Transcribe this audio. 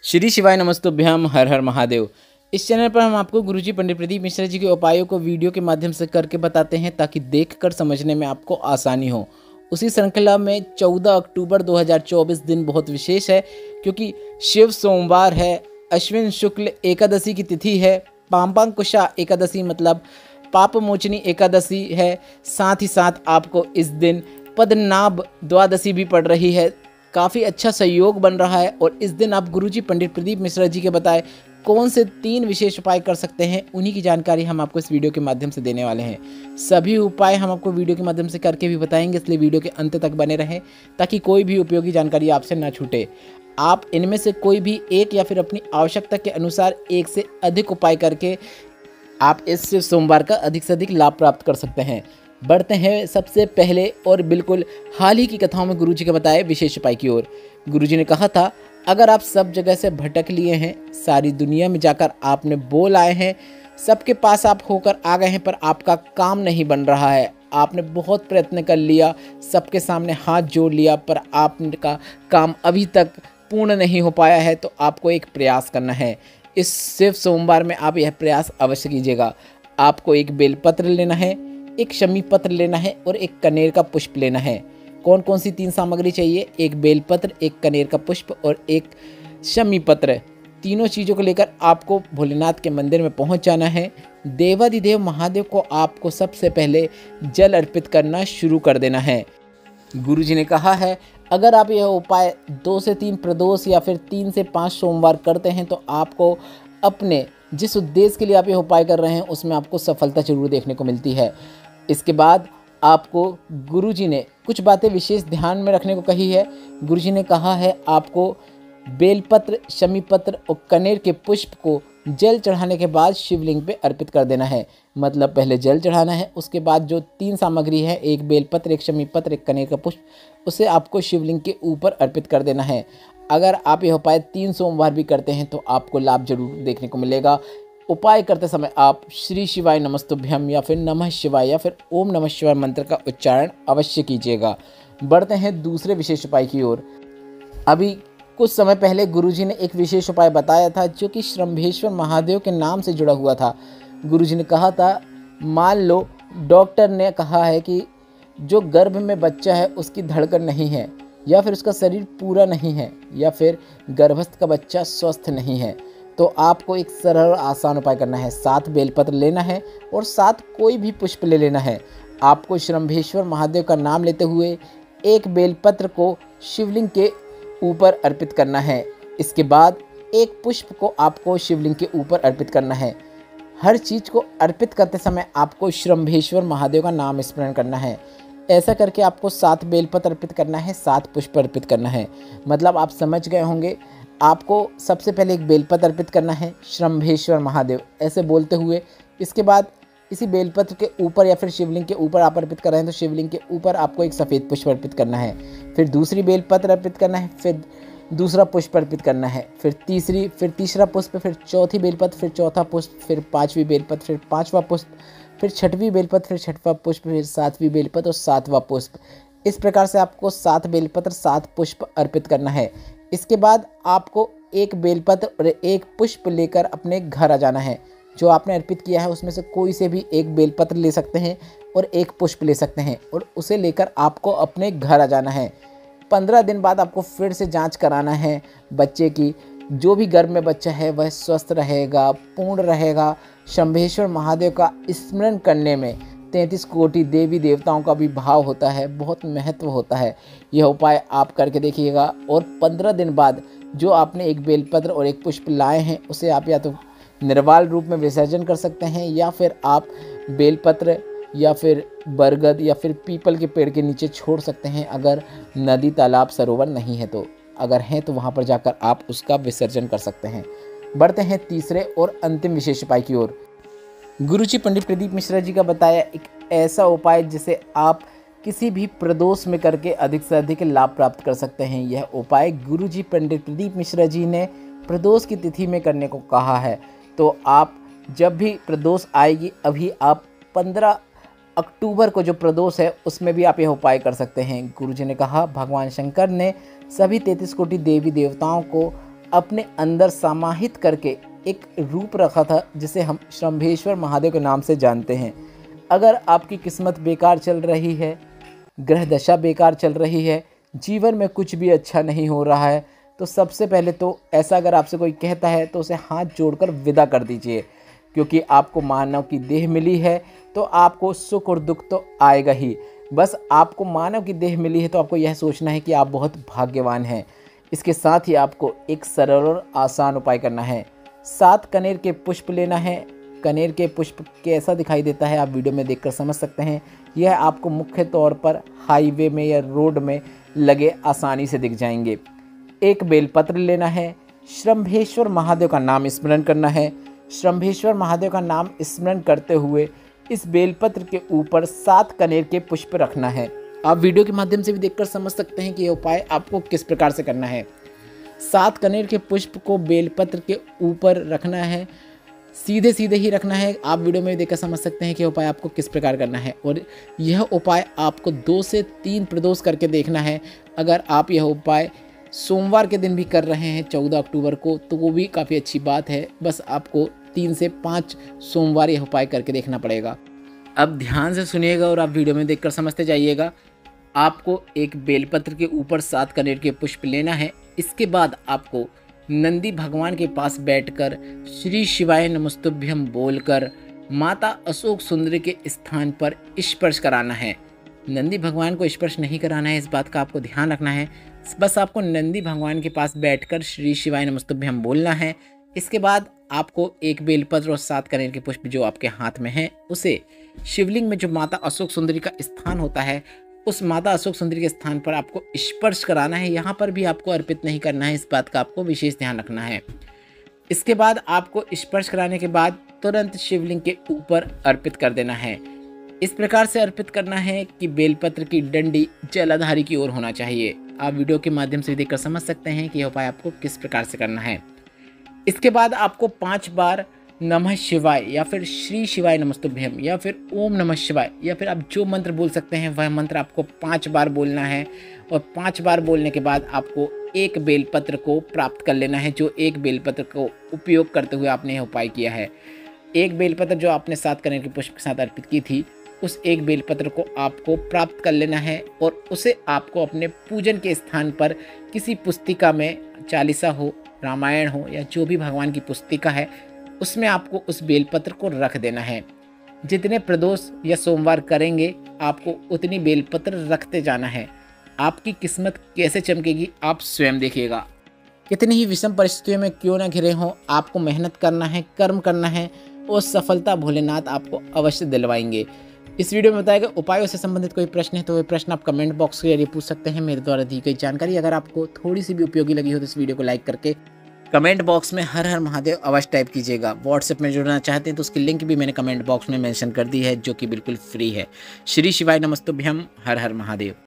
श्री शिवाय नमस्तुभ्यम, हर हर महादेव। इस चैनल पर हम आपको गुरुजी पंडित प्रदीप मिश्रा जी के उपायों को वीडियो के माध्यम से करके बताते हैं ताकि देखकर समझने में आपको आसानी हो। उसी श्रृंखला में 14 अक्टूबर 2024 दिन बहुत विशेष है क्योंकि शिव सोमवार है, अश्विन शुक्ल एकादशी की तिथि है, पाम्पांकुशा एकादशी मतलब पाप मोचनी एकादशी है। साथ ही साथ आपको इस दिन पद्मनाभ द्वादशी भी पड़ रही है। काफ़ी अच्छा सहयोग बन रहा है और इस दिन आप गुरुजी पंडित प्रदीप मिश्रा जी के बताए कौन से 3 विशेष उपाय कर सकते हैं, उन्हीं की जानकारी हम आपको इस वीडियो के माध्यम से देने वाले हैं। सभी उपाय हम आपको वीडियो के माध्यम से करके भी बताएंगे, इसलिए वीडियो के अंत तक बने रहें ताकि कोई भी उपयोगी जानकारी आपसे ना छूटे। आप इनमें से कोई भी एक या फिर अपनी आवश्यकता के अनुसार एक से अधिक उपाय करके आप इस सोमवार का अधिक से अधिक लाभ प्राप्त कर सकते हैं। बढ़ते हैं सबसे पहले और बिल्कुल हाल ही की कथाओं में गुरुजी के बताए विशेष उपाय की ओर। गुरुजी ने कहा था, अगर आप सब जगह से भटक लिए हैं, सारी दुनिया में जाकर आपने बोल आए हैं, सबके पास आप होकर आ गए हैं, पर आपका काम नहीं बन रहा है, आपने बहुत प्रयत्न कर लिया, सबके सामने हाथ जोड़ लिया, पर आपका काम अभी तक पूर्ण नहीं हो पाया है, तो आपको एक प्रयास करना है। इस शिव सोमवार में आप यह प्रयास अवश्य कीजिएगा। आपको एक बेलपत्र लेना है, एक शमी पत्र लेना है और एक कनेर का पुष्प लेना है। कौन कौन सी 3 सामग्री चाहिए? एक बेलपत्र, एक कनेर का पुष्प और एक शमी पत्र। तीनों चीज़ों को लेकर आपको भोलेनाथ के मंदिर में पहुंच जाना है। देवाधिदेव महादेव को आपको सबसे पहले जल अर्पित करना शुरू कर देना है। गुरुजी ने कहा है, अगर आप यह उपाय 2 से 3 प्रदोष या फिर 3 से 5 सोमवार करते हैं तो आपको अपने जिस उद्देश्य के लिए आप यह उपाय कर रहे हैं उसमें आपको सफलता जरूर देखने को मिलती है। इसके बाद आपको गुरुजी ने कुछ बातें विशेष ध्यान में रखने को कही है। गुरुजी ने कहा है आपको बेलपत्र, शमी पत्र और कनेर के पुष्प को जल चढ़ाने के बाद शिवलिंग पे अर्पित कर देना है। मतलब पहले जल चढ़ाना है, उसके बाद जो 3 सामग्री है, एक बेलपत्र, एक शमी पत्र, एक कनेर का पुष्प, उसे आपको शिवलिंग के ऊपर अर्पित कर देना है। अगर आप यह उपाय 3 सोमवार भी करते हैं तो आपको लाभ जरूर देखने को मिलेगा। उपाय करते समय आप श्री शिवाय नमस्तुभ्यम या फिर नमः शिवाय या फिर ओम नमः शिवाय मंत्र का उच्चारण अवश्य कीजिएगा। बढ़ते हैं दूसरे विशेष उपाय की ओर। अभी कुछ समय पहले गुरुजी ने एक विशेष उपाय बताया था जो कि श्रंभेश्वर महादेव के नाम से जुड़ा हुआ था। गुरुजी ने कहा था, मान लो डॉक्टर ने कहा है कि जो गर्भ में बच्चा है उसकी धड़कन नहीं है, या फिर उसका शरीर पूरा नहीं है, या फिर गर्भस्थ का बच्चा स्वस्थ नहीं है, तो आपको एक सरल आसान उपाय करना है। 7 बेलपत्र लेना है और 7 कोई भी पुष्प ले लेना है। आपको श्रंभेश्वर महादेव का नाम लेते हुए एक बेलपत्र को शिवलिंग के ऊपर अर्पित करना है। इसके बाद एक पुष्प को आपको शिवलिंग के ऊपर अर्पित करना है। हर चीज़ को अर्पित करते समय आपको श्रंभेश्वर महादेव का नाम स्मरण करना है। ऐसा करके आपको 7 बेलपत्र अर्पित करना है, 7 पुष्प अर्पित करना है। मतलब आप समझ गए होंगे। आपको सबसे पहले एक बेलपत्र अर्पित करना है, श्रंभेश्वर महादेव ऐसे बोलते हुए। इसके बाद इसी बेलपत्र के ऊपर या फिर शिवलिंग के ऊपर आप अर्पित कर रहे हैं तो शिवलिंग के ऊपर आपको एक सफ़ेद पुष्प अर्पित करना है। फिर दूसरी बेलपत्र अर्पित करना है, फिर दूसरा पुष्प अर्पित करना है, फिर तीसरा पुष्प, फिर चौथी बेलपत्र, फिर चौथा पुष्प, फिर 5वीं बेलपत्र, फिर 5वां पुष्प, फिर 6वीं बेलपत्र, फिर 6वां पुष्प, फिर 7वीं बेलपत्र और 7वां पुष्प। इस प्रकार से आपको 7 बेलपत्र 7 पुष्प अर्पित करना है। इसके बाद आपको एक बेलपत्र और एक पुष्प लेकर अपने घर आ जाना है। जो आपने अर्पित किया है उसमें से कोई से भी एक बेलपत्र ले सकते हैं और एक पुष्प ले सकते हैं और उसे लेकर आपको अपने घर आ जाना है। 15 दिन बाद आपको फिर से जांच कराना है बच्चे की। जो भी गर्भ में बच्चा है वह स्वस्थ रहेगा, पूर्ण रहेगा। शंभेश्वर महादेव का स्मरण करने में 33 कोटि देवी देवताओं का भी भाव होता है, बहुत महत्व होता है। यह उपाय आप करके देखिएगा और 15 दिन बाद जो आपने एक बेलपत्र और एक पुष्प लाए हैं उसे आप या तो निर्वाल रूप में विसर्जन कर सकते हैं या फिर आप बेलपत्र या फिर बरगद या फिर पीपल के पेड़ के नीचे छोड़ सकते हैं, अगर नदी, तालाब, सरोवर नहीं है तो। अगर हैं तो वहाँ पर जाकर आप उसका विसर्जन कर सकते हैं। बढ़ते हैं तीसरे और अंतिम विशेष उपाय की ओर। गुरुजी पंडित प्रदीप मिश्रा जी का बताया एक ऐसा उपाय जिसे आप किसी भी प्रदोष में करके अधिक से अधिक लाभ प्राप्त कर सकते हैं। यह उपाय गुरुजी पंडित प्रदीप मिश्रा जी ने प्रदोष की तिथि में करने को कहा है। तो आप जब भी प्रदोष आएगी, अभी आप 15 अक्टूबर को जो प्रदोष है उसमें भी आप यह उपाय कर सकते हैं। गुरुजी ने कहा, भगवान शंकर ने सभी 33 कोटि देवी देवताओं को अपने अंदर समाहित करके एक रूप रखा था जिसे हम शंभेश्वर महादेव के नाम से जानते हैं। अगर आपकी किस्मत बेकार चल रही है, ग्रह दशा बेकार चल रही है, जीवन में कुछ भी अच्छा नहीं हो रहा है, तो सबसे पहले तो ऐसा अगर आपसे कोई कहता है तो उसे हाथ जोड़कर विदा कर दीजिए, क्योंकि आपको मानव की देह मिली है तो आपको सुख और दुख तो आएगा ही। बस आपको मानव की देह मिली है तो आपको यह सोचना है कि आप बहुत भाग्यवान हैं। इसके साथ ही आपको एक सरल और आसान उपाय करना है। 7 कनेर के पुष्प लेना है। कनेर के पुष्प कैसा दिखाई देता है आप वीडियो में देखकर समझ सकते हैं। यह आपको मुख्य तौर पर हाईवे में या रोड में लगे आसानी से दिख जाएंगे। एक बेलपत्र लेना है। शंभेश्वर महादेव का नाम स्मरण करना है। शंभेश्वर महादेव का नाम स्मरण करते हुए इस बेलपत्र के ऊपर 7 कनेर के पुष्प रखना है। आप वीडियो के माध्यम से भी देखकर समझ सकते हैं कि यह उपाय आपको किस प्रकार से करना है। 7 कनेर के पुष्प को बेलपत्र के ऊपर रखना है, सीधे सीधे ही रखना है। आप वीडियो में भी देखकर समझ सकते हैं कि उपाय आपको किस प्रकार करना है। और यह उपाय आपको 2 से 3 प्रदोष करके देखना है। अगर आप यह उपाय सोमवार के दिन भी कर रहे हैं 14 अक्टूबर को, तो वो भी काफ़ी अच्छी बात है। बस आपको 3 से 5 सोमवार यह उपाय करके देखना पड़ेगा। अब ध्यान से सुनिएगा और आप वीडियो में देखकर समझते जाइएगा। आपको एक बेलपत्र के ऊपर 7 कनेर के पुष्प लेना है। इसके बाद आपको नंदी भगवान के पास बैठकर श्री शिवाय नमस्तुभ्यम बोलकर माता अशोक सुंदरी के स्थान पर स्पर्श कराना है। नंदी भगवान को स्पर्श नहीं कराना है, इस बात का आपको ध्यान रखना है। बस आपको नंदी भगवान के पास बैठकर श्री शिवाय नमस्तुभ्यम बोलना है। इसके बाद आपको एक बेलपत्र और 7 कनेर के पुष्प जो आपके हाथ में हैं उसे शिवलिंग में जो माता अशोक सुंदरी का स्थान होता है उस माता अशोक सुंदरी के स्थान पर आपको स्पर्श कराना है। यहाँ पर भी आपको अर्पित नहीं करना है, इस बात का आपको विशेष ध्यान रखना है। इसके बाद आपको स्पर्श कराने के बाद तुरंत शिवलिंग के ऊपर अर्पित कर देना है। इस प्रकार से अर्पित करना है कि बेलपत्र की डंडी जलाधारी की ओर होना चाहिए। आप वीडियो के माध्यम से देखकर समझ सकते हैं कि यह उपाय आपको किस प्रकार से करना है। इसके बाद आपको 5 बार नमः शिवाय या फिर श्री शिवाय नमस्तुभ्यम या फिर ओम नमः शिवाय या फिर आप जो मंत्र बोल सकते हैं वह मंत्र आपको 5 बार बोलना है। और 5 बार बोलने के बाद आपको एक बेलपत्र को प्राप्त कर लेना है, जो एक बेलपत्र को उपयोग करते हुए आपने यह उपाय किया है। एक बेलपत्र जो आपने 7 कनेर के पुष्प के साथ अर्पित की थी, उस एक बेलपत्र को आपको प्राप्त कर लेना है और उसे आपको अपने पूजन के स्थान पर किसी पुस्तिका में, चालीसा हो, रामायण हो या जो भी भगवान की पुस्तिका है, उसमें आपको उस बेलपत्र को रख देना है। जितने प्रदोष या सोमवार करेंगे आपको उतनी बेलपत्र रखते जाना है। आपकी किस्मत कैसे चमकेगी आप स्वयं देखिएगा। कितनी ही विषम परिस्थितियों में क्यों ना घिरे हों, आपको मेहनत करना है, कर्म करना है और सफलता भोलेनाथ आपको अवश्य दिलवाएंगे। इस वीडियो में बताए गए उपायों से संबंधित कोई प्रश्न है तो वह प्रश्न आप कमेंट बॉक्स के जरिए पूछ सकते हैं। मेरे द्वारा दी गई जानकारी अगर आपको थोड़ी सी भी उपयोगी लगी हो तो इस वीडियो को लाइक करके कमेंट बॉक्स में हर हर महादेव अवश्य टाइप कीजिएगा। व्हाट्सएप में जुड़ना चाहते हैं तो उसकी लिंक भी मैंने कमेंट बॉक्स में मेंशन कर दी है, जो कि बिल्कुल फ्री है। श्री शिवाय नमस्तुभ्यम। हर हर महादेव।